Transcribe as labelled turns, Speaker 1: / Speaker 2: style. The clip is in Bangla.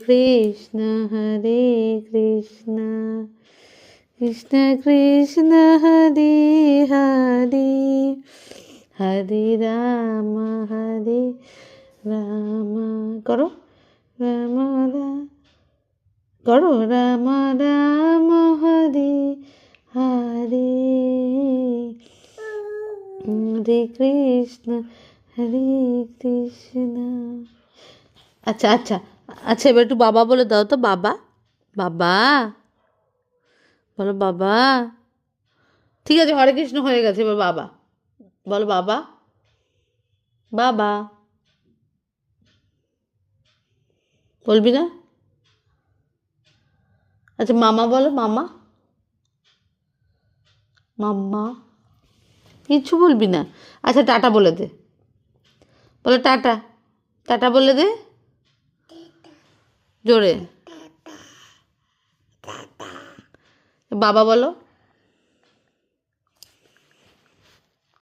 Speaker 1: কৃষ্ণ হরে কৃষ্ণ কৃষ্ণ কৃষ্ণ হরে হরে হরে রাম করো রাম রাম করো রাম রাম হরে হরে হরে কৃষ্ণ হরে কৃষ্ণ। আচ্ছা আচ্ছা আচ্ছা, এবার একটু বাবা বলে দাও তো। বাবা বাবা বলো বাবা। ঠিক আছে, হরে কৃষ্ণ হয়ে গেছে, এবার বাবা বলো। বাবা বাবা বলবি না? আচ্ছা মামা বলো, মামা মাম্মা। কিচ্ছু বলবি না? আচ্ছা টাটা বলে দে, বলো টাটা। টাটা বলে দে জোরে। বাবা বলো।